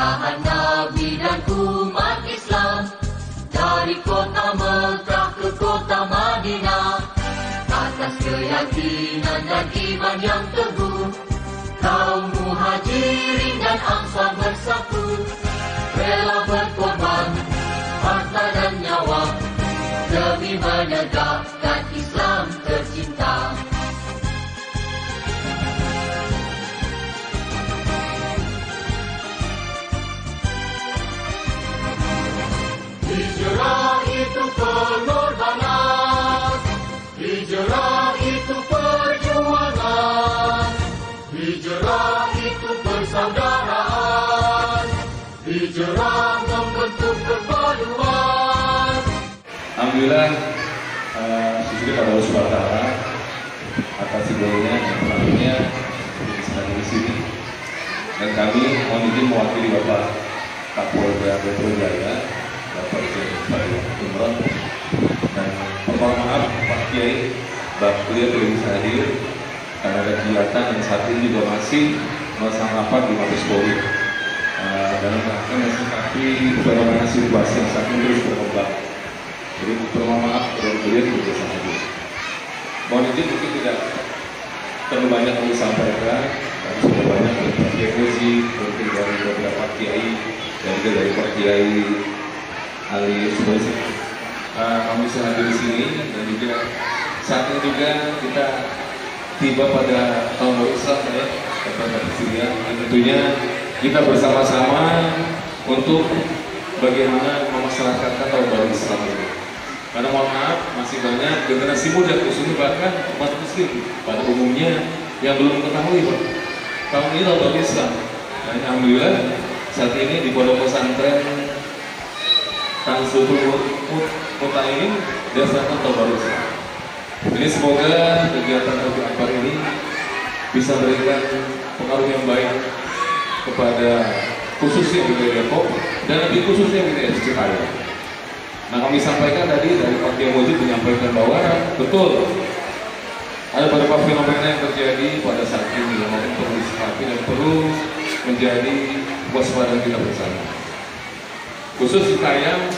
pernikahan Nabi dan umat Islam, dari kota Mekah ke kota Madinah. Atas keyakinan dan iman yang teguh, kaum muhajirin dan ansar bersatu, rela berkorban harta dan nyawa demi menegakkan Islam tercinta. Hijrah itu pengorbanan, hijrah itu perjuangan, hijrah itu persaudaraan, hijrah membentuk perpaduan. Alhamdulillah, syukur pada Allah Subhanahu wa Ta'ala atas segala yang selanjutnya bisa di sini. Dan kami mohon izin mewakili Bapak Kapolda Metro Jaya, Bapak Pak Imron, dan mohon maaf Pak Kiai, Bapak beliau tidak bisa hadir karena ada kegiatan yang saat ini juga masih melaksanakan rapat di Mabes Polri. Dalam rangka mensikapi fenomena situasi yang saat ini terus berkembang. Jadi mohon maaf kalau beliau tidak bisa hadir. Mohon izin mungkin tidak terlalu banyak yang disampaikan, tapi sudah banyak dari Pak Kiai Fuzi, mungkin dari beberapa Kiai, dan juga dari Pak Kiai Ali Subasi. Kami bisa hadir di sini, dan juga saat ini juga kita tiba pada tahun baru Islam ya, pada Syria. Dan tentunya kita bersama-sama untuk bagaimana memasyarakatkan tahun baru Islam ini. Karena mohon maaf, masih banyak generasi muda, khususnya bahkan umat muslim pada umumnya yang belum mengetahui tahun ini tahun baru Islam. Dan alhamdulillah saat ini di Pondok Pesantren Tansutul Mutaimin dilaksanakan tahun baru Islam. Jadi semoga kegiatan Rabiul Akbar ini bisa memberikan pengaruh yang baik kepada khususnya wilayah Depok dan lebih khususnya wilayah Cipayung. Nah, kami sampaikan tadi dari Pak Kiai Mujib menyampaikan bahwa betul ada beberapa fenomena yang terjadi pada saat ini yang perlu disikapi dan perlu menjadi waspada kita bersama. Khusus di Tayang,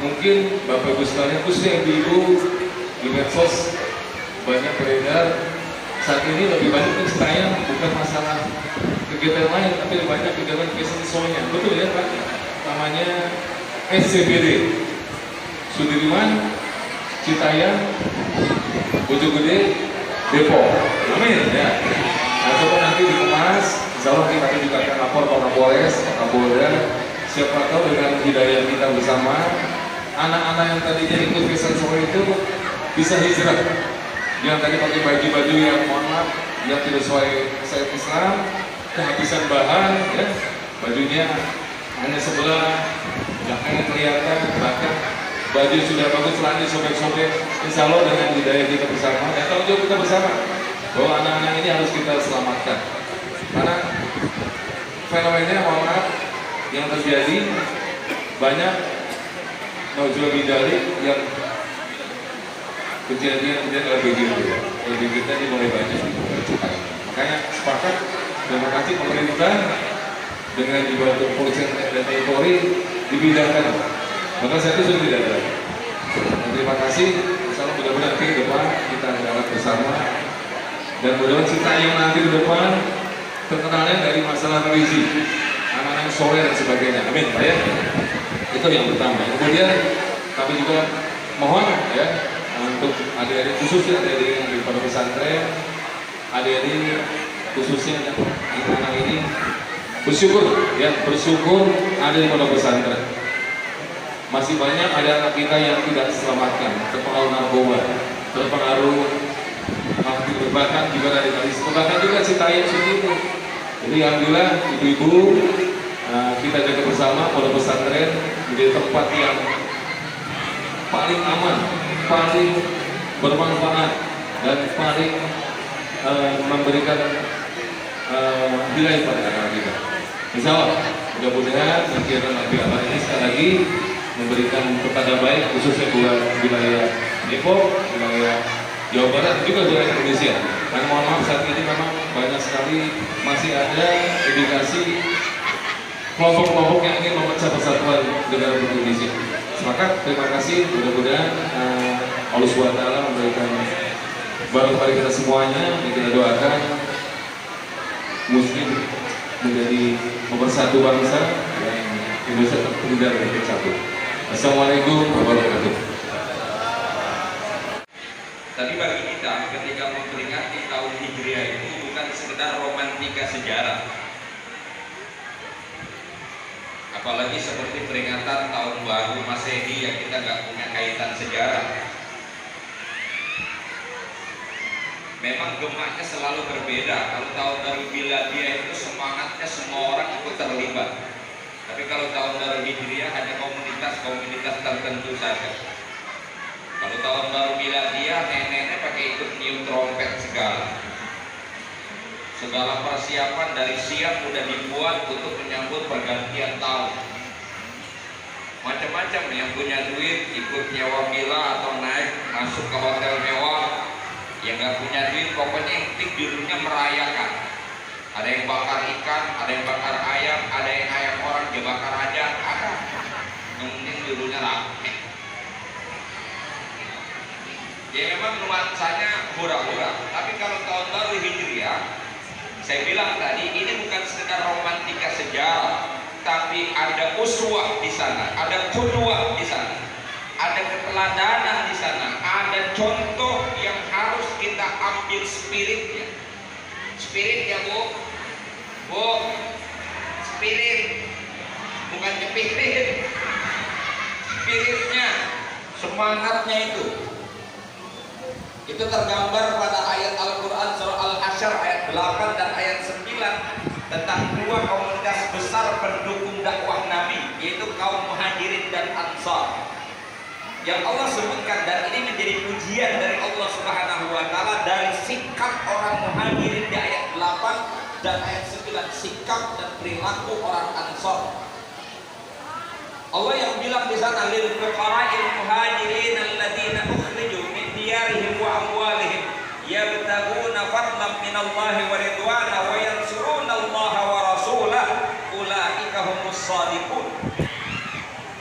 mungkin Bapak Ibu sekalian, khususnya ibu-ibu di medsos banyak beredar saat ini lebih banyak di Tayang bukan masalah kegiatan lain, tapi lebih banyak kegiatan kesenisonya. Betul ya Pak? Namanya SCBD. Sudirman, Citayam, Bojonggede, Depok. Amin ya. Nah, coba nanti dikemas, insya Allah kita juga akan lapor Pak Kapolres, Pak Kapolda. Siapa tahu dengan hidayah kita bersama, anak-anak yang tadinya ikut kesan sore itu bisa hijrah. Yang tadi pakai baju-baju yang mohon maaf, yang tidak sesuai syariat Islam, kehabisan bahan, ya, bajunya hanya sebelah, belakangnya kelihatan, bahkan baju sudah bagus, celana sobek-sobek. Insya Allah dengan hidayah kita bersama dan tanggung jawab kita bersama bahwa anak-anak ini harus kita selamatkan. Karena fenomena mohon maaf yang terjadi banyak nauzubillah bidalik yang kejadian LBG kita dimulai banyak. Makanya sepakat terima kasih pemerintah dengan dibantu polisi dan TNI Polri dipindahkan. Maka saya itu sudah tidak ada. Terima kasih. Insyaallah mudah-mudahan nanti ke depan kita jalan bersama dan mudah-mudahan kita yang nanti ke depan terkenalnya dari masalah religi, anak-anak sore dan sebagainya. Amin, Pak ya. Itu yang pertama. Kemudian kami juga mohon ya untuk adik-adik khususnya adik-adik yang di pondok pesantren, adik-adik khususnya yang anak ini bersyukur ada di pondok pesantren. Masih banyak ada anak kita yang tidak diselamatkan, terpengaruh narkoba, terpengaruh bahkan juga radikalisme, bahkan juga Citayam seperti itu. Jadi alhamdulillah ibu-ibu kita jaga bersama pondok pesantren menjadi tempat yang paling aman, paling bermanfaat dan paling memberikan hidayah pada anak kita. Insya Allah mudah-mudahan kegiatan Rabiul Akbar ini sekali lagi memberikan pertanda baik khususnya buat wilayah Depok, wilayah Jawa Barat, juga wilayah Indonesia. Dan mohon maaf saat ini memang banyak sekali masih ada indikasi kelompok-kelompok yang ingin memecah persatuan negara Indonesia. Sepakat, terima kasih. Mudah-mudahan Allah SWT memberikan barokah bagi kita semuanya. Dan kita doakan Muslim menjadi pemersatu bangsa dan Indonesia terhindar dari bersatu. Assalamualaikum warahmatullahi wabarakatuh. Tapi bagi kita ketika memperingati tahun Hijriah itu bukan sekedar romantika sejarah. Apalagi seperti peringatan tahun baru Masehi yang kita nggak punya kaitan sejarah. Memang gemaknya selalu berbeda. Kalau tahun baru Miladiyah itu semangatnya semua orang ikut terlibat. Tapi kalau tahun baru Hijriah hanya komunitas-komunitas tertentu saja. Kalau tahun baru Miladiyah nenek-nenek pakai ikut niup trompet segala. Segala persiapan dari siang sudah dibuat untuk menyambut pergantian tahun. Macam-macam, yang punya duit ikut nyewa villa atau naik masuk ke hotel mewah. Yang nggak punya duit pokoknya yang penting judulnya merayakan. Ada yang bakar ikan, ada yang bakar ayam, ada yang ayam orang dia bakar aja, ada. Yang penting judulnya rame. Ya memang nuansanya hura-hura. Tapi kalau tahun baru Hijriah, saya bilang tadi ini bukan sekedar romantika sejarah, tapi ada uswah di sana, ada qudwah di sana, ada keteladanan di sana, ada contoh yang harus kita ambil spiritnya. Spiritnya bu, spirit, bukan cepirit. Spiritnya, semangatnya itu tergambar pada ayat Al-Quran surah Al-Hasyr ayat 8 dan ayat 9 tentang dua komunitas besar pendukung dakwah Nabi, yaitu kaum Muhajirin dan Ansar. Yang Allah sebutkan, dan ini menjadi pujian dari Allah Subhanahu wa Ta'ala dari sikap orang Muhajirin di ayat 8 dan ayat 9, sikap dan perilaku orang Ansar. Allah yang bilang di sana, lil fuqara'il muhajirin alladziina ukhriju min diyarihim wa amwalihim yabtaguna fadlan min Allah wa ridwana wa yansuruna Allah wa rasulahu ulaika humus shadiqun.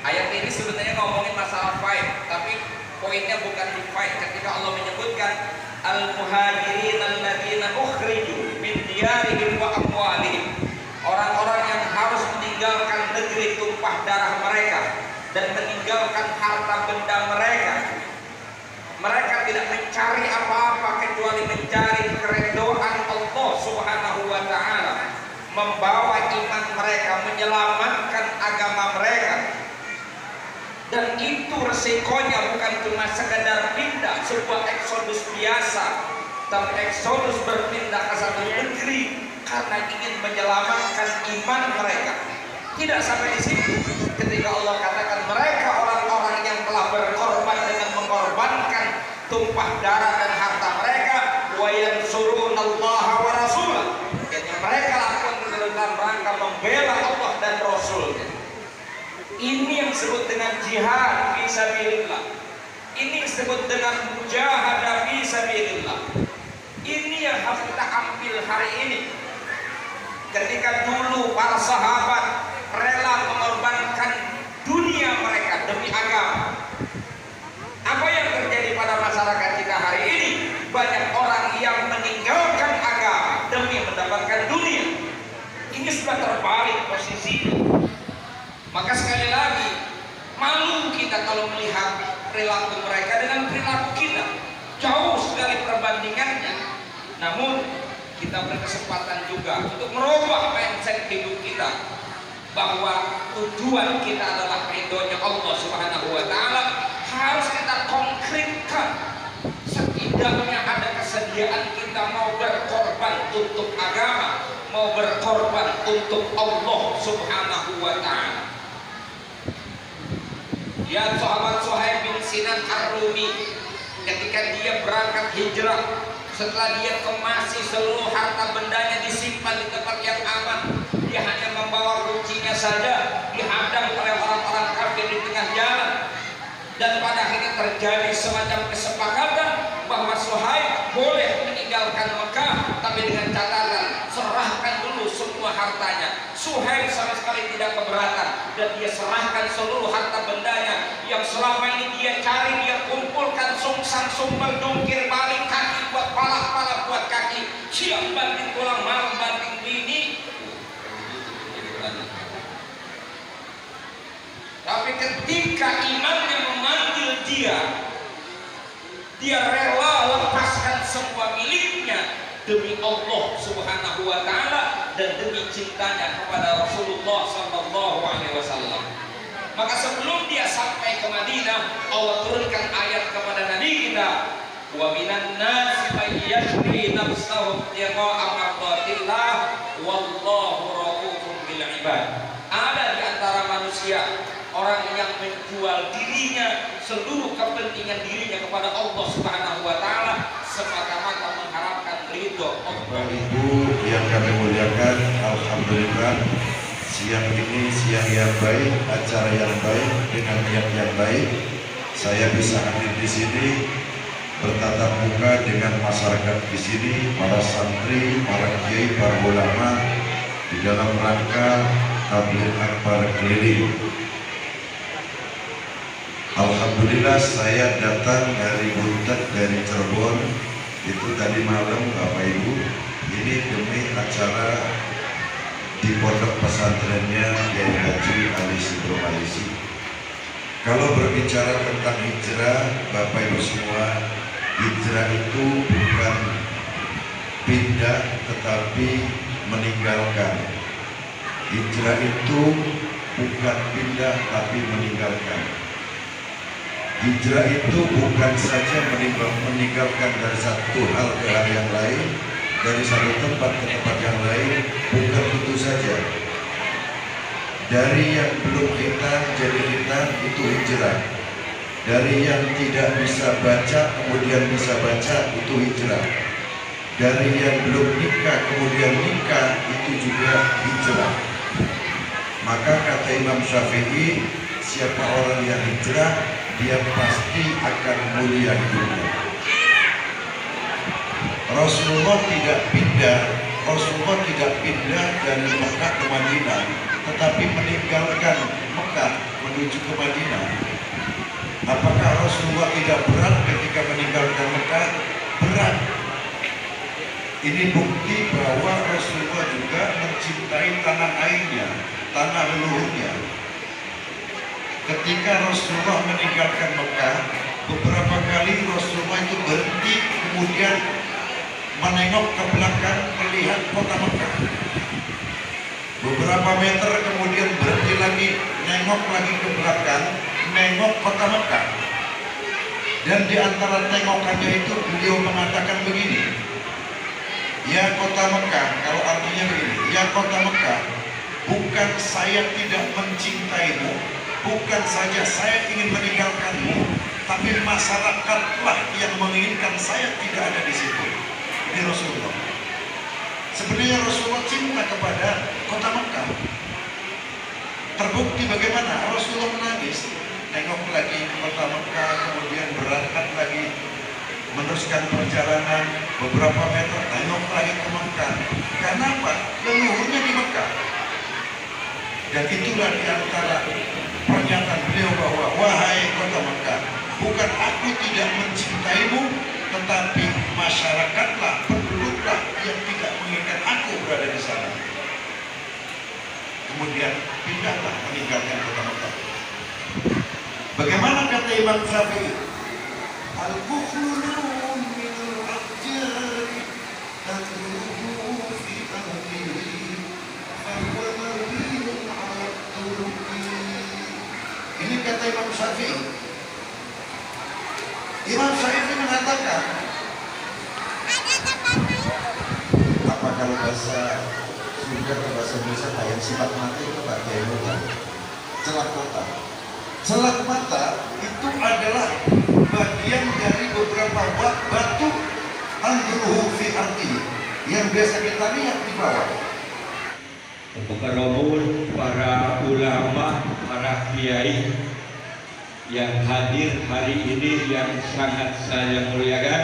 Ayat ini sebenarnya ngomongin masalah fight, tapi poinnya bukan di fight. Ketika Allah menyebutkan al-muhajirin alladziina ukhriju min diyarihim wa amwalihim, orang-orang yang harus meninggalkan negeri tumpah darah mereka dan meninggalkan harta benda mereka. Mereka tidak mencari apa-apa kecuali mencari keridhaan Allah Subhanahu wa Ta'ala, membawa iman mereka, menyelamatkan agama mereka. Dan itu resikonya bukan cuma sekedar pindah sebuah eksodus biasa, tapi eksodus berpindah ke satu negeri karena ingin menyelamatkan iman mereka. Tidak sampai di situ. Ketika Allah katakan mereka orang-orang yang telah berkorban dengan mengorbankan tumpah darah dan harta mereka, wa yansurunallaha wa rasulah, yang mereka lakukan dalam rangka membela Allah dan Rasulnya. Ini yang disebut dengan jihad fi sabilillah. Ini disebut dengan mujahadah fi sabilillah. Ini yang harus kita ambil hari ini. Ketika dulu para sahabat rela mengorbankan dunia mereka demi agama, apa yang terjadi pada masyarakat kita hari ini? Banyak orang yang meninggalkan agama demi mendapatkan dunia. Ini sudah terbalik posisinya. Maka sekali lagi, malu kita kalau melihat perilaku mereka dengan perilaku kita. Jauh sekali perbandingannya. Namun kita berkesempatan juga untuk merubah mindset hidup kita, bahwa tujuan kita adalah ridhonya Allah Subhanahu wa Ta'ala. Harus kita konkretkan. Setidaknya ada kesediaan kita mau berkorban untuk agama, mau berkorban untuk Allah Subhanahu wa Ta'ala. Ya, sahabat Suhaib bin Sinan Ar-Rumi, ketika dia berangkat hijrah, setelah dia kemasi seluruh harta bendanya disimpan di tempat yang aman, dia hanya membawa kuncinya saja, dihadang oleh orang-orang kafir di tengah jalan. Dan pada akhirnya terjadi semacam kesepakatan bahwa Suhaib boleh meninggalkan Mekah, tapi dengan catatan serahkan dulu semua hartanya. Suhail sama sekali tidak keberatan dan dia serahkan seluruh harta bendanya yang selama ini dia cari, dia kumpulkan, sungsang sumpel dungkir balik kaki buat pala buat kaki, siang banting tulang, malam banting bini. Tapi ketika imannya memanggil dia rela lepaskan semua miliknya demi Allah Subhanahu wa taala dan demi cintanya kepada Rasulullah sallallahu alaihi wasallam. Maka sebelum dia sampai ke Madinah, Allah turunkan ayat kepada Nabi kita, wa minan nasi may yashri nafsahu ibtigha'a mardatillah wallahu raufun bil ibad. Ada di antara manusia orang yang menjual dirinya, seluruh kepentingan dirinya kepada Allah Subhanahu wa taala semata-mata mengharapkan ridho Bapak Ibu yang kami muliakan, alhamdulillah siang ini siang yang baik, acara yang baik dengan niat yang baik. Saya bisa hadir di sini bertatap muka dengan masyarakat di sini, para santri, para kiai, para ulama di dalam rangka tabligh akbar keliling. Alhamdulillah saya datang dari Buntet, dari Cirebon itu tadi malam Bapak Ibu, ini demi acara di pondok pesantrennya Kiai Haji Ali Sidro Malisi. Kalau berbicara tentang hijrah Bapak Ibu semua, hijrah itu bukan pindah tetapi meninggalkan. Hijrah itu bukan pindah tapi meninggalkan. Hijrah itu bukan saja meninggalkan dari satu hal ke hal yang lain, dari satu tempat ke tempat yang lain, bukan itu saja. Dari yang belum hitam jadi hitam itu hijrah. Dari yang tidak bisa baca kemudian bisa baca itu hijrah. Dari yang belum nikah kemudian nikah itu juga hijrah. Maka kata Imam Syafi'i, siapa orang yang hijrah dia pasti akan mulia hidupnya. Rasulullah tidak pindah dari Mekah ke Madinah, tetapi meninggalkan Mekah menuju ke Madinah. Apakah Rasulullah tidak berat ketika meninggalkan Mekah? Berat. Ini bukti bahwa Rasulullah juga mencintai tanah airnya, tanah leluhurnya. Ketika Rasulullah meninggalkan Mekah, beberapa kali Rasulullah itu berhenti kemudian menengok ke belakang melihat kota Mekah. Beberapa meter kemudian berhenti lagi, nengok lagi ke belakang, nengok kota Mekah. Dan di antara tengokannya itu beliau mengatakan begini, ya kota Mekah, kalau artinya begini, ya kota Mekah, bukan saya tidak mencintaimu, bukan saja saya ingin meninggalkanmu, tapi masyarakatlah yang menginginkan saya tidak ada di situ. Ini Rasulullah. Sebenarnya Rasulullah cinta kepada kota Mekah. Terbukti bagaimana Rasulullah menangis, nengok lagi ke kota Mekah, kemudian berangkat lagi meneruskan perjalanan beberapa meter, nengok lagi ke Mekah. Karena apa? Leluhurnya di Mekah. Dan itulah di antara pernyataan beliau bahwa wahai kota Mekah, bukan aku tidak mencintaimu, tetapi masyarakatlah, penduduklah yang tidak menginginkan aku berada di sana. Kemudian pindahlah meninggalkan kota Mekah. Bagaimana kata Imam Syafi'i? Al-bukhlu min al-ahjari tadruhu fi ahlihi fahuwa mawilun ala turuqi. Ini kata Imam Syafi'i. Imam Syafi'i mengatakan, apa kalau bahasa Sunda atau bahasa Indonesia kayak sifat mati itu Pak Kiai Mutan? Celak mata. Celak mata itu adalah bagian dari beberapa batu andruhu fi arti yang biasa kita lihat di bawah. Mukarramun, para ulama, para kiai yang hadir hari ini yang sangat saya muliakan,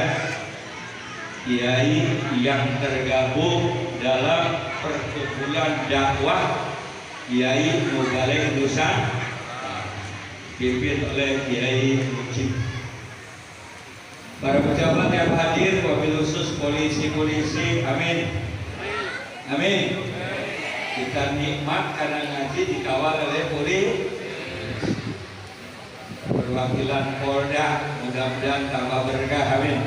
kiai yang tergabung dalam perkumpulan dakwah Kiai Mubalik Nusa, dipimpin oleh Kiai Mujib. Para pejabat yang hadir, wabil khusus polisi-polisi, amin, amin. Kita nikmat karena ngaji dikawal oleh polisi. Perwakilan Polda, mudah-mudahan tambah berkah, amin.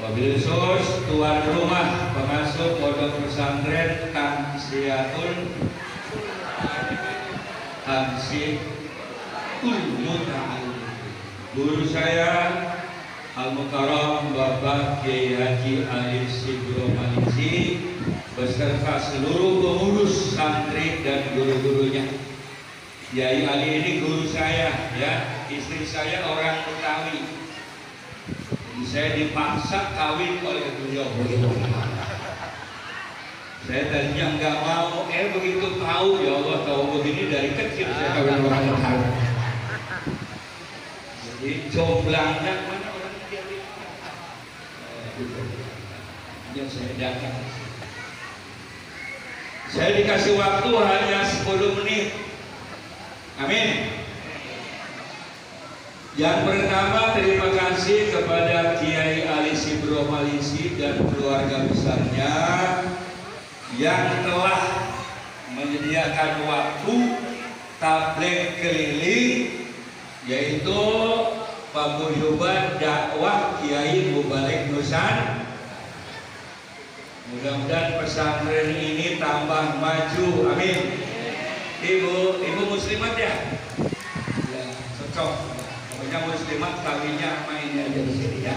Wabil khusus tuan rumah pengasuh pondok pesantren Tansiul Muta'allim, guru saya Al-Mukarram Bapak Kiai Haji Alif Sibro Malisi beserta seluruh pengurus santri dan guru-gurunya. Kiai Ali ini guru saya, ya, istri saya orang Betawi. Jadi saya dipaksa kawin oleh beliau. Saya tadinya nggak mau, begitu tahu, ya Allah, tahu begini dari kecil saya kawin orang Betawi. Jadi jomblangnya mana orang Betawi? Yang saya datang. Saya dikasih waktu hanya 10 menit. Amin. Yang pertama, terima kasih kepada Kiai Ali Sibro Malisi dan keluarga besarnya yang telah menyediakan waktu tabligh keliling, yaitu paguyuban dakwah Kiai Mubalik Nusa. Mudah-mudahan pesantren ini tambah maju, amin. Ibu muslimat ya? Ya, cocok. Pokoknya muslimat kawinnya sama ini aja di sini ya.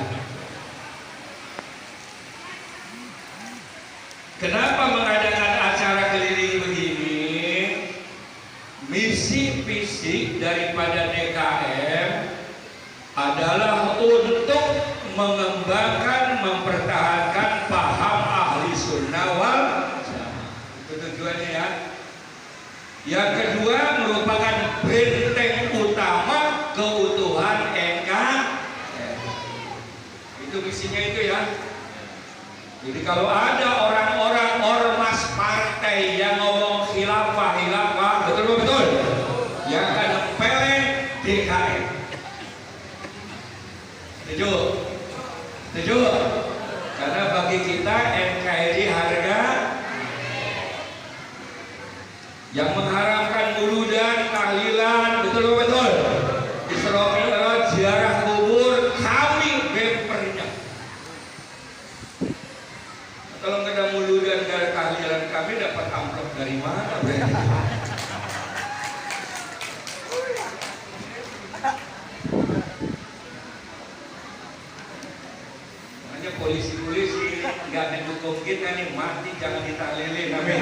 Kenapa mengadakan acara keliling begini? Misi visi daripada DKM adalah untuk mengembangkan, mempertahankan paham ahli sunnah wal jamaah. Itu tujuannya ya. Yang kedua, merupakan benteng utama keutuhan NKRI. Itu misinya itu ya. Jadi kalau ada orang-orang ormas partai yang ngomong khilafah, betul, yang akan peleng DKM. Setuju? Karena bagi kita NKRI harga. Yang mengharamkan muludan, tahlilan, betul. Isra Mi'raj, ziarah kubur, kami bempernya. Kalau nggak ada muludan dan tahlilan, kami dapat amplop dari mana? Makanya polisi-polisi nggak mendukung kita nih, mati jangan ditahlilin, amin.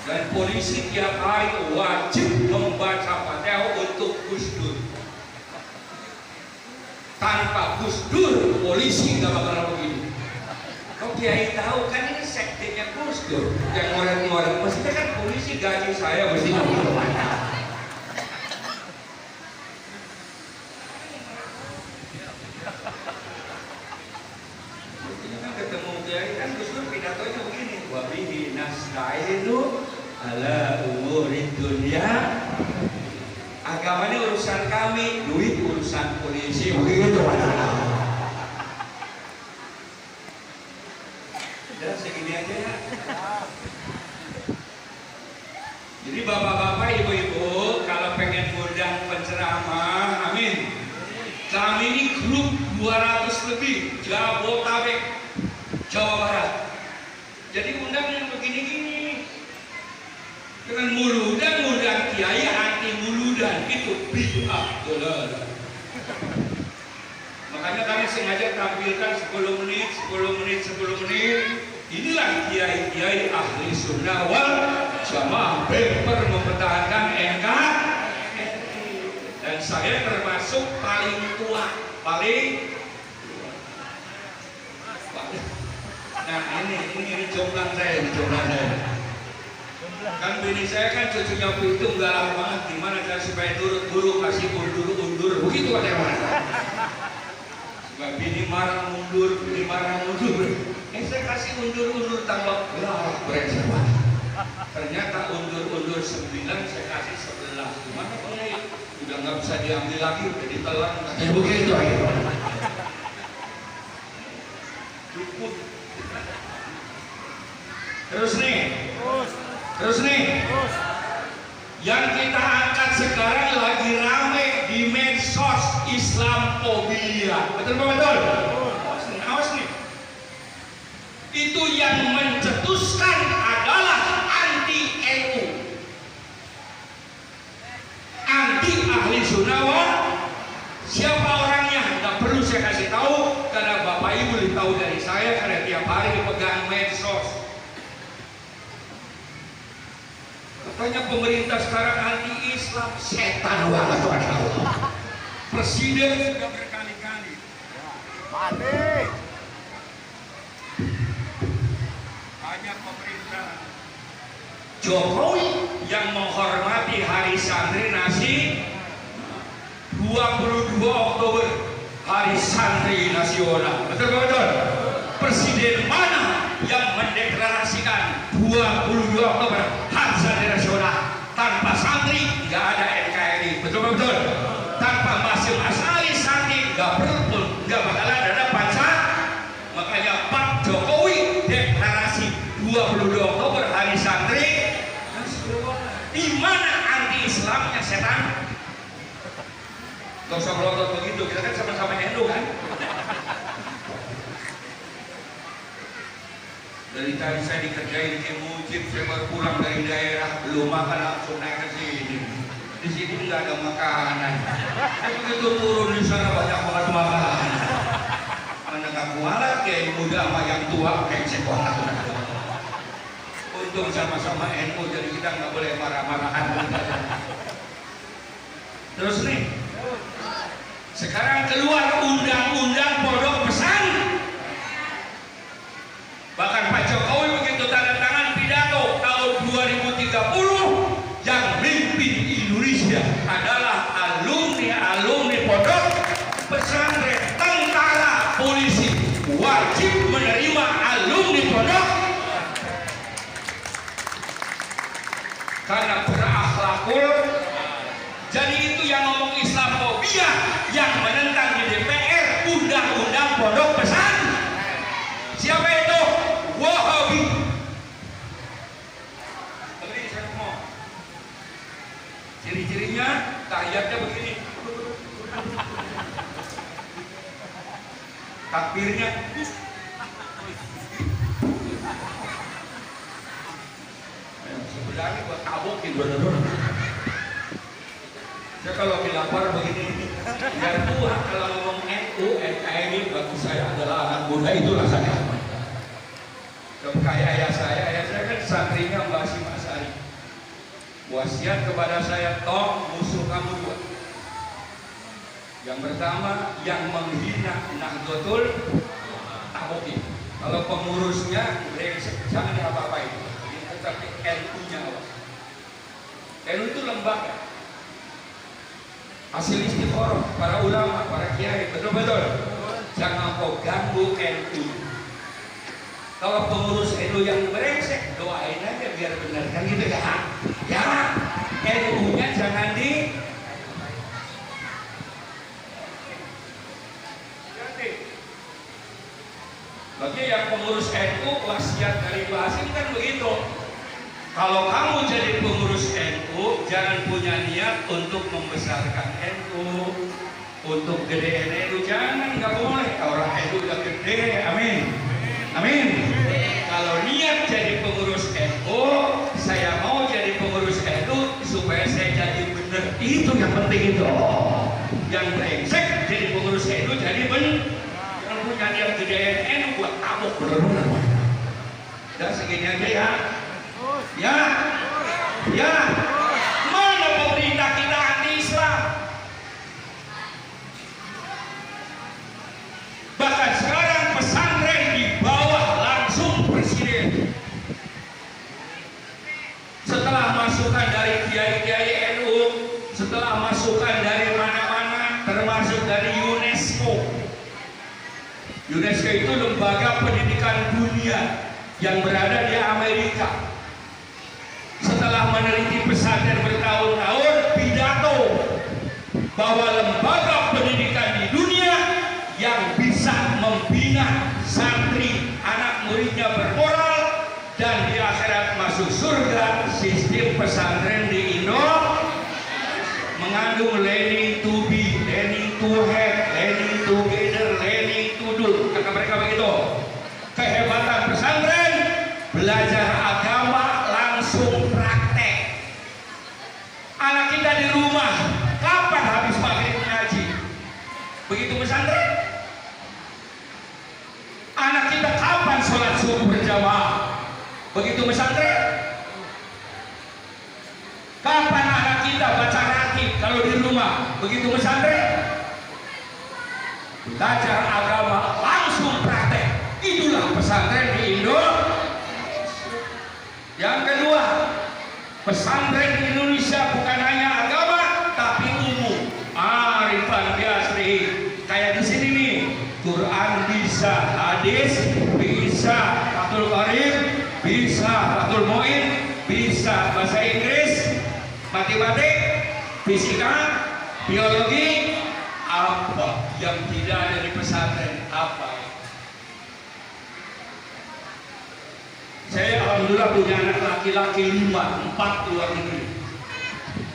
Dan polisi tiap hari wajib membaca Fatihah untuk Gus Dur. Tanpa Gus Dur, polisi nggak bakalan begini. Kau Kiai tahu kan ini sektenya Gus Dur. Yang ngoret-ngoret, maksudnya kan polisi gaji saya mesti ngomong. Mestinya kan ketemu Kiai kan Gus Dur pidatonya begini. Wabihi nasta'inu ala umurid dunia. Agama ini urusan kami, duit urusan polisi. Begitu. Udah segini aja ya. Jadi bapak-bapak, ibu-ibu, kalau pengen undang penceramah, amin. Kami ini grup 200 lebih, Jabotabek, Jawa Barat. Jadi undang yang begini-gini. Dengan muludan kiai anti muludan itu bid'ah dolal. Makanya kami sengaja tampilkan 10 menit. Inilah kiai-kiai ahli sunnah wal jamaah bemper mempertahankan NKRI. Dan saya termasuk paling tua. Nah ini jomblang saya, Kan bini saya kan cucunya itu nggak lama banget. Gimana cara supaya nurut guru, kasih undur, begitu ada yang mana? Supaya bini marah mundur. ini saya kasih undur-undur tambah belah brengsek. Ternyata undur-undur 9 saya kasih 11. Gimana Pak Yai? Udah nggak bisa diambil lagi, udah ditelan. Katanya begitu aja. Cukup. Terus nih. Yang kita angkat sekarang lagi rame di medsos, Islamofobia. Betul Pak? Betul? Awas nih. Itu yang mencetuskan adalah anti NU, anti ahli sunnah. Siapa orangnya? Nggak perlu saya kasih tahu karena Bapak Ibu lebih tahu dari saya karena tiap hari dipegang medsos. Katanya pemerintah sekarang anti Islam, setan banget tuh Allah. Presiden sudah berkali-kali. Hanya pemerintah Jokowi yang menghormati Hari Santri Nasi 22 Oktober, Hari Santri Nasional. Betul? Presiden mana yang mendeklarasikan 22 Oktober Hari Santri Nasional? Tanpa santri nggak ada NKRI. Betul? Tanpa Basim Asari santri nggak bakalan ada Pancasila. Makanya Pak Jokowi deklarasi 22 Oktober Hari Santri Nasional. Di mana anti Islamnya setan? Gak usah melotot begitu, kita kan sama-sama NU kan? Dari tadi saya dikerjain ke mujib, saya baru pulang dari daerah, belum makan langsung naik ke sini. Di sini nggak ada makanan. Begitu turun di sana banyak banget makanan. Mana nggak kualat kayak muda sama yang tua kayak sekolah. Untung sama-sama NU, jadi kita nggak boleh marah-marahan. Terus nih, sekarang keluar undang-undang pondok pesantren. Bahkan Pak Jokowi begitu tanda tangan pidato tahun 2030 yang mimpin Indonesia adalah alumni pondok pesantren. Tentara, polisi wajib menerima alumni pondok karena berakhlakul. Jadi itu yang ngomong Islamofobia, yang menentang di DPR undang-undang pondok pesantren. Siapa itu? Wahabi. Begini saya ngomong. Ciri-cirinya tahiyatnya begini. Takbirnya sebenarnya buat tabokin bener-bener. Saya kalau lapar begini, biar tua kalau ngomong NU, NKRI bagi saya adalah anak muda, itulah saya. Kayak ayah saya kan santrinya Mbak Basim Asari. Wasiat kepada saya, toh musuh kamu dua. Yang pertama, yang menghina Nahdlatul tabokin. Kalau pengurusnya, jangan apa-apain. Tetapi NU-nya awas. NU itu lembaga. Hasil istikharah para ulama, para kiai, betul-betul. Jangan kau ganggu NU. Kalau pengurus NU yang brengsek, doain aja biar benar, kan gitu ya. Ya, NU-nya jangan di. Bagi yang pengurus NU, wasiat dari Mbak Basim kan begitu. Kalau kamu jadi pengurus NU, jangan punya niat untuk membesarkan NU, untuk gedein NU, jangan, nggak boleh. Orang NU udah gede, amin, amin. Kalau niat jadi pengurus NU, saya mau jadi pengurus NU supaya saya jadi bener, itu yang penting itu. Yang brengsek jadi pengurus NU jadi bener, jangan punya niat gedein NU buat tabuk bener-bener. Dan segini aja ya. Ya, mana pemerintah kita anti Islam? Bahkan sekarang pesantren di bawah langsung presiden. Setelah masukan dari kiai-kiai NU, setelah masukan dari mana-mana, termasuk dari UNESCO UNESCO itu lembaga pendidikan dunia yang berada di Amerika. Setelah meneliti pesantren bertahun-tahun, pidato bahwa lembaga pendidikan di dunia yang bisa membina santri, anak muridnya bermoral dan di akhirat masuk surga, sistem pesantren di Indo mengandung learning to be, learning to have, learning together, learning to do. Kata mereka begitu. Kehebatan pesantren, belajar agama langsung praktek. Anak kita di rumah, kapan habis maghrib ngaji? Begitu pesantren. Anak kita kapan sholat subuh berjamaah? Begitu pesantren. Kapan anak kita baca ratib kalau di rumah? Begitu pesantren. Belajar agama langsung praktek. Itulah pesantren di Indo. Yang kedua, pesantren di Indonesia bukan hanya agama tapi umum. Arifan biasri. Kayak di sini nih, Quran bisa, hadis bisa, Fathul Qarib bisa, Fathul Mu'in bisa, bahasa Inggris, matematik, fisika, biologi. Apa yang tidak ada di pesantren? Apa? Saya alhamdulillah punya anak laki-laki 5, 4 luar negeri.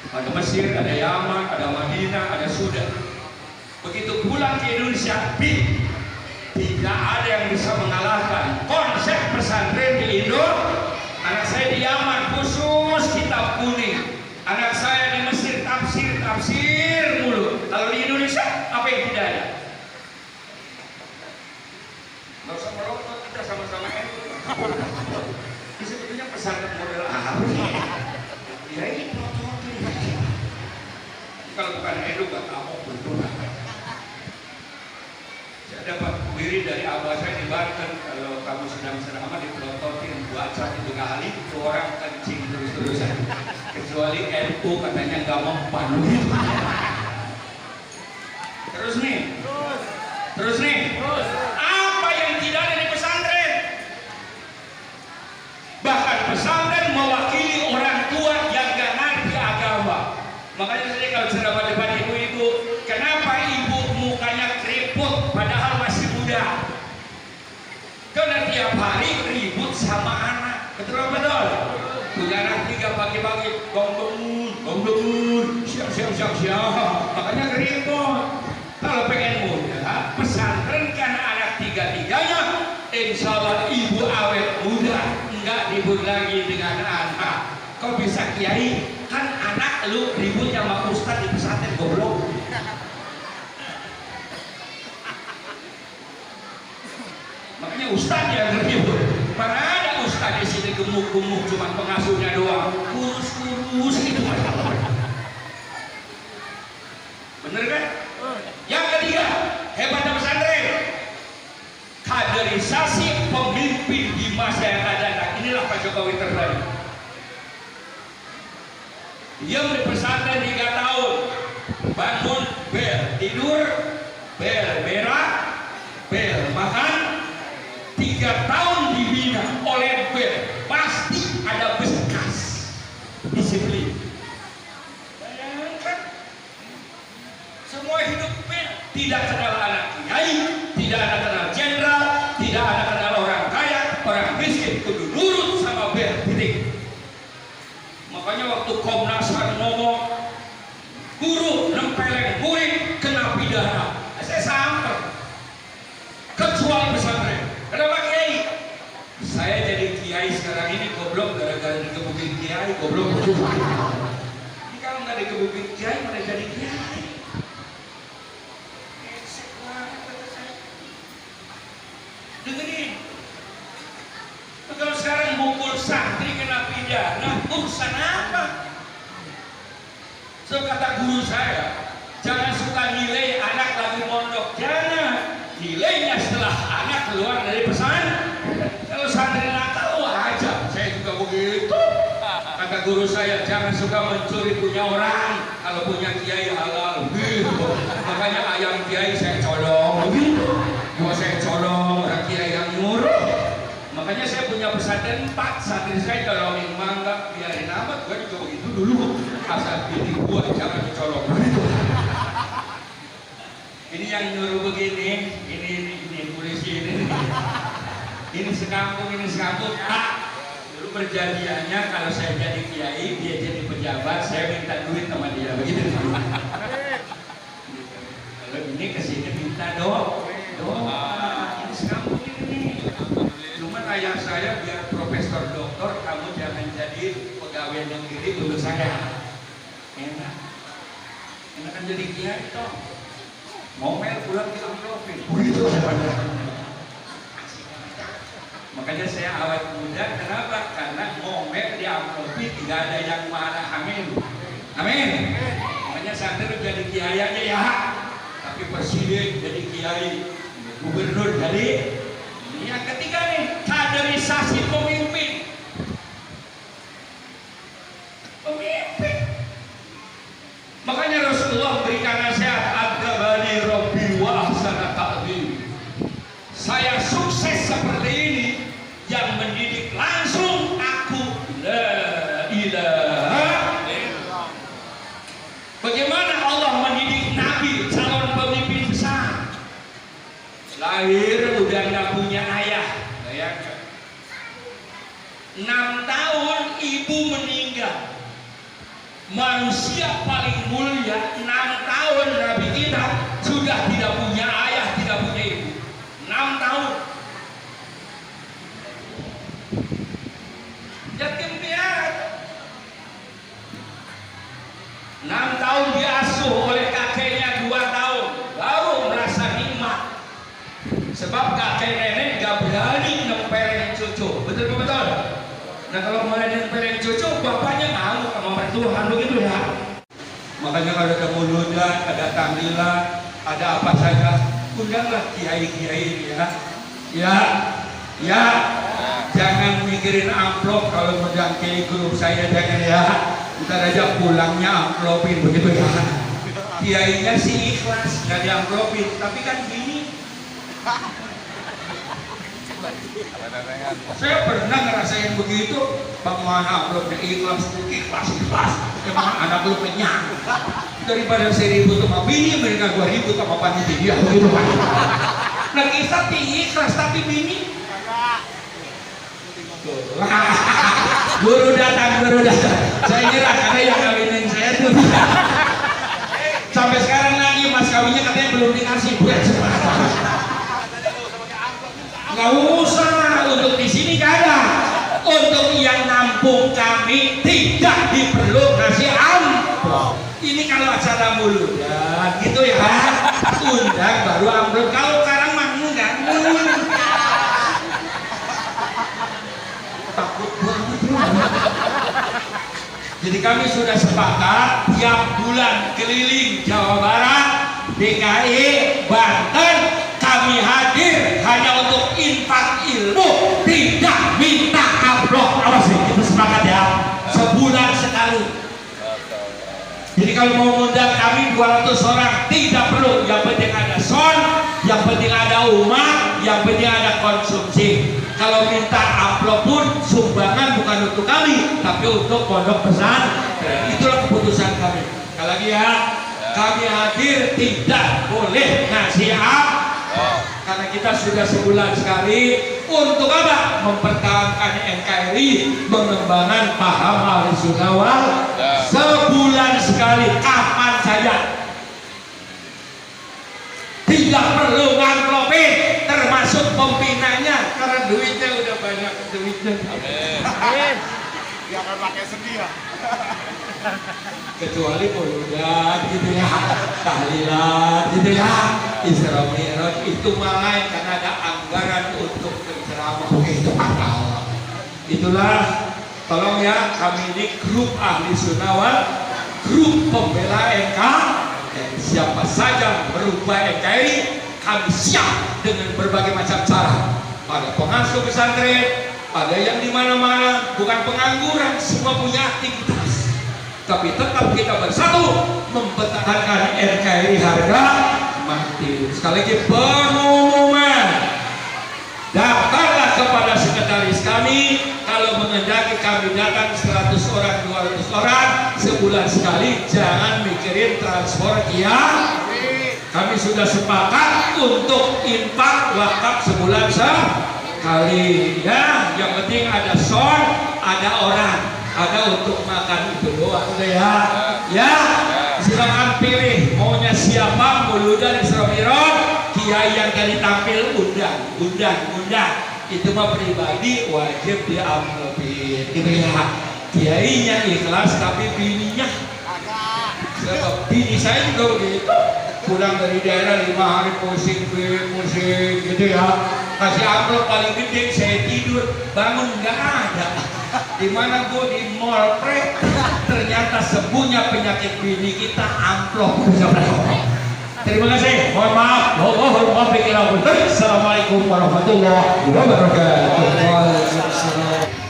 Ada Mesir, ada Yaman, ada Madinah, ada Sudan. Begitu pulang ke Indonesia, tidak ada yang bisa mengalahkan konsep pesantren di Indo. Anak saya di Yaman khusus kitab kuning. Anak saya di Mesir tafsir mulu. Kalau di Indonesia apa yang tidak ada? Nggak usah merokok, kita sama-sama enak. Ini sebetulnya pesantren model apa? Ya ini prototip. Kalau bukan edu gak tahu betul. Saya dapat wirid dari abah saya di Banten. Kalau kamu sedang amat diprototin baca di tengah hari, itu orang kencing terus-terusan. Kecuali NU katanya nggak mempan. Terus nih. Apa yang tidak ada di pesantren? Bahkan pesantren mewakili orang tua yang gak ngerti agama. Makanya saya kalau ceramah depan ibu-ibu, kenapa ibu mukanya keriput padahal masih muda? Karena tiap hari ribut sama anak. Betul? Punya anak 3 pagi-pagi, gong siap. Makanya keriput. Kalau pengen muda, pesantren kan anak 3-3-nya, insya Allah ibu awet muda, enggak ribut lagi dengan anak. Kau bisa kiai, kan anak lu ribut sama ustaz di pesantren goblok. Makanya ustaz yang ribut. Mana ada ustaz di sini gemuk-gemuk cuma pengasuhnya doang, kurus gitu. Bener kan? Yang ketiga, hebatnya pesantren, kaderisasi pemimpin di masa yang akan datang. Inilah Pak Jokowi terbaik. Dia di pesantren 3 tahun, bangun bel, tidur bel, berak bel, makan 3 tahun dibina oleh bel, pasti ada bekas disiplin. Bayangkan, semua hidup bel, tidak kenal anak kiai, tidak ada kenal jenderal, tidak ada kenal orang kaya, orang miskin, kudu nurut sama bel, titik. Makanya waktu Komnas HAM ngomong guru nempeleng murid kena pidana, saya samper. Kecuali pesantren. Kenapa kiai? Saya jadi kiai sekarang ini goblok gara-gara dikebukin kiai, goblok. Ini kalau nggak dikebukin kiai mana jadi kiai? Dengerin. Kalau sekarang mukul santri kena pidana, urusan apa? So kata guru saya, jangan suka nilai anak lagi mondok, jangan. Nilainya setelah anak keluar dari pesantren. Kalau santri nakal, wajar. Saya juga begitu. Kata guru saya, jangan suka mencuri punya orang. Kalau punya kiai halal, gitu. Makanya ayam kiai saya colong, begitu. Mau saya colong orang kiai yang nyuruh. Makanya saya punya pesantren 4. Santri saya kalau memang enggak biarin amat, gua juga begitu dulu. Asal pilih gua jangan dicolong. Ini yang nyuruh begini, ini polisi ini sekampung. Ah, dulu perjanjiannya kalau saya jadi kiai, dia jadi pejabat, saya minta duit sama dia begitu. Kalau ini kesini minta doa, ini sekampung ini. Cuman ayah saya biar profesor doktor, kamu jangan jadi pegawai negeri dulu saya. Enak kan jadi kiai toh. Ngomel pulang di amplopin. Begitu makanya saya awet muda, kenapa? Karena ngomel di amplopin tidak ada yang marah. Amin. Makanya santri jadi kiai aja ya. Tapi presiden jadi kiai, gubernur jadi. Ini yang ketiga nih, kaderisasi pemimpin. Makanya Rasulullah berikan nasihat, adabani Rabbi wa ahsana ta'lim. Saya sukses seperti ini, yang mendidik langsung aku. La ilaha illallah. Bagaimana Allah mendidik Nabi, calon pemimpin besar? Lahir udah nggak punya ayah, bayangkan. 6 tahun ibu meninggal. Manusia paling mulia 6 tahun Nabi kita sudah tidak punya ayah, tidak punya ibu. 6 tahun. Yatim piatu. 6 tahun diasuh oleh kakeknya 2 tahun, baru merasa nikmat. Sebab kakek nenek gak berani nempelin cucu. Betul? Nah kalau mulai nempelin cucu, bapaknya ngamuk sama mertuaan begitu ya. Makanya kalau ada muludan, ada tahlilan, ada apa saja, undanglah kiai-kiai ya. Jangan mikirin amplop kalau undang kiai grup saya, jangan ya. Ntar aja pulangnya amplopin begitu ya. Kiainya sih ikhlas, gak diamplopin, tapi kan gini. Saya pernah ngerasain begitu, bagaimana amplopnya ikhlas. Emang anak lu kenyang. Daripada saya ribut sama bini, mereka gua ribut sama panitia begitu kan. Nah kita ikhlas tapi bini. Guru datang. Saya nyerah karena yang kawinin saya tuh. Sampai sekarang lagi mas kawinnya katanya belum dikasih buat nggak usah, untuk di sini gak ada. Untuk yang nampung kami tidak diperlu kasih amplop. Ini kalau acara muludan gitu ya, undang baru amplop. Kalau sekarang mah enggak. Takut banget. Jadi kami sudah sepakat tiap bulan keliling Jawa Barat, DKI, Banten, kami hadir hanya untuk infak ilmu, tidak minta amplop. Awas nih, kita sepakat ya. Sebulan sekali. Jadi kalau mau undang kami 200 orang tidak perlu. Yang penting ada son, yang penting ada umat, yang penting ada konsumsi. Kalau minta amplop pun sumbangan bukan untuk kami, tapi untuk pondok pesantren. Itulah keputusan kami. Sekali lagi ya, kami hadir tidak boleh ngasih amplop. Karena kita sudah sebulan sekali. Untuk apa? Mempertahankan NKRI, mengembangkan paham Ahlussunnah wal Jamaah. Sebulan sekali, kapan saja. Tidak perlu ngamplopin, termasuk pembinanya, karena duitnya udah banyak duitnya. Amin. Jangan pakai sedih ya. Kecuali muludan gitu ya, tahlilan gitu ya, Isra Mi'raj itu malah karena ada anggaran untuk berceramah itu akal. Itulah, tolong ya, kami ini grup ahli sunnah, grup pembela NKRI. Siapa saja merubah NKRI, kami siap dengan berbagai macam cara. Ada pengasuh pesantren, ada yang di mana-mana, bukan pengangguran, semua punya aktivitas. Tapi tetap kita bersatu mempertahankan NKRI harga mati. Sekali lagi pengumuman kami, kalau mengendaki kami datang 100 orang, 200 orang sebulan sekali, jangan mikirin transport ya. Kami sudah sepakat untuk infak wakaf sebulan sekali ya. Yang penting ada sound, ada orang, ada untuk makan itu doang udah ya. Ya, silakan pilih maunya siapa, muludan Isromiron, kiai yang tadi tampil undang. Itu mah pribadi wajib diamplopin gitu ya. Kiainya ikhlas tapi bininya sebab bini saya juga begitu, pulang dari daerah 5 hari pusing gitu ya, kasih amplop paling gede, saya tidur bangun nggak ada. Di mana gue di mall ternyata sembuhnya penyakit bini kita amplop. Terima kasih, mohon maaf. Assalamualaikum warahmatullahi wabarakatuh. Waalaikumsalam.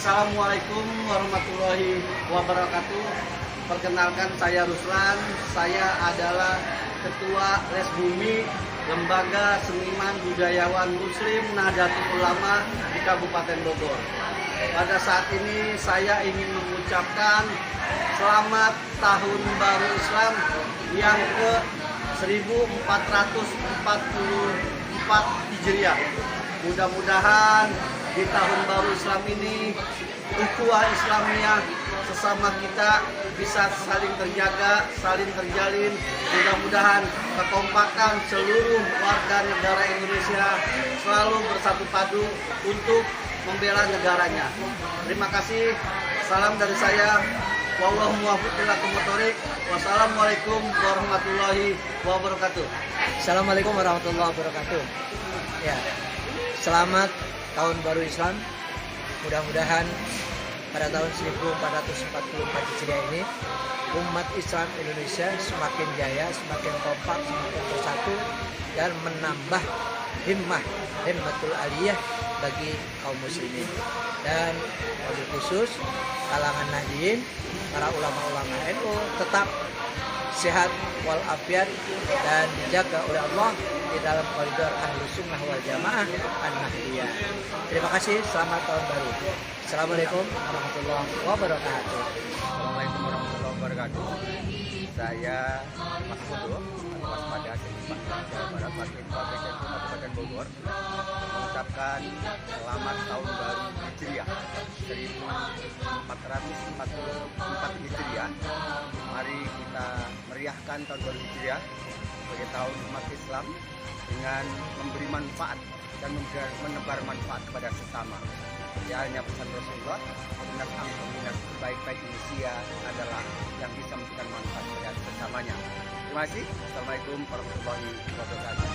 Assalamualaikum warahmatullahi wabarakatuh. Perkenalkan, saya Ruslan. Saya adalah Ketua Resbumi Lembaga Seniman Budayawan Muslim Nahdlatul Ulama di Kabupaten Bogor. Pada saat ini saya ingin mengucapkan selamat Tahun Baru Islam yang ke 1444 Hijriah. Mudah-mudahan di tahun baru Islam ini ukhuwah Islamiyah sesama kita bisa saling terjaga, saling terjalin. Mudah-mudahan kekompakan seluruh warga negara Indonesia selalu bersatu padu untuk membela negaranya. Terima kasih. Salam dari saya. Wallahu muwaffiq ila aqwamit thoriq. Wassalamualaikum warahmatullahi wabarakatuh. Assalamualaikum warahmatullahi wabarakatuh. Ya, selamat Tahun Baru Islam. Mudah-mudahan pada tahun 1444 Hijriah ini umat Islam Indonesia semakin jaya, semakin kompak, semakin bersatu dan menambah himmatul aliyah bagi kaum muslimin. Dan wabil khusus kalangan Nahdien, para ulama-ulama NU tetap sehat walafiat dan dijaga oleh Allah di dalam koridor Ahlus Sunnah wal Jamaah An-Nahdiyah. Terima kasih, selamat tahun baru. Assalamualaikum warahmatullahi wabarakatuh. Assalamualaikum warahmatullahi wabarakatuh. Saya Mas Bodo, Mas Pada Jawa Barat, Wakil Presiden Kabupaten Bogor, mengucapkan selamat tahun baru Hijriah 1444 Hijriah. Mari kita meriahkan tahun baru Hijriah sebagai tahun umat Islam dengan memberi manfaat dan menebar manfaat kepada sesama. Ya, hanya pesan Rasulullah, minat sebaik-baik manusia adalah yang bisa memberikan manfaat kepada sesamanya. Terima kasih. Assalamualaikum warahmatullahi wabarakatuh.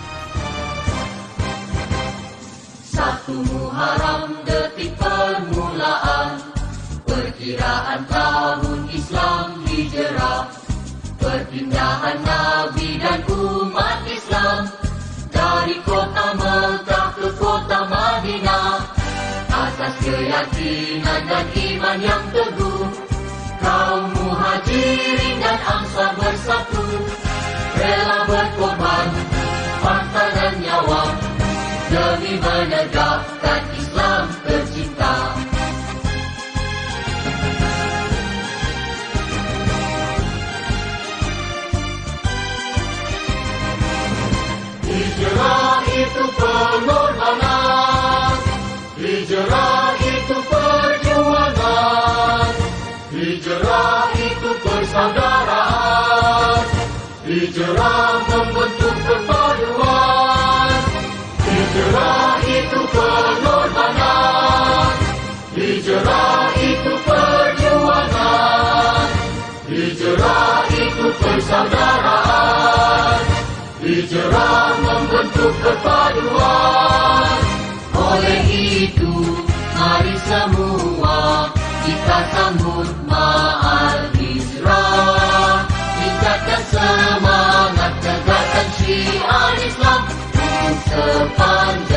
1 Muharram detik permulaan, perkiraan tahun Islam Hijrah, perpindahan Nabi dan umat Islam dari kota Mekah ke kota Madinah. Atas keyakinan dan iman yang teguh, kaum muhajirin dan ansar bersatu, rela berkorban harta dan nyawa demi menegakkan Islam tercinta. Hijrah itu persaudaraan, hijrah membentuk perpaduan, hijrah itu pengorbanan, hijrah itu perjuangan, hijrah itu persaudaraan, hijrah membentuk perpaduan. Oleh itu, mari semua kita sambut Ma'al Hijrah, tingkatkan semangat, tegakkan syiar Islam sepanjang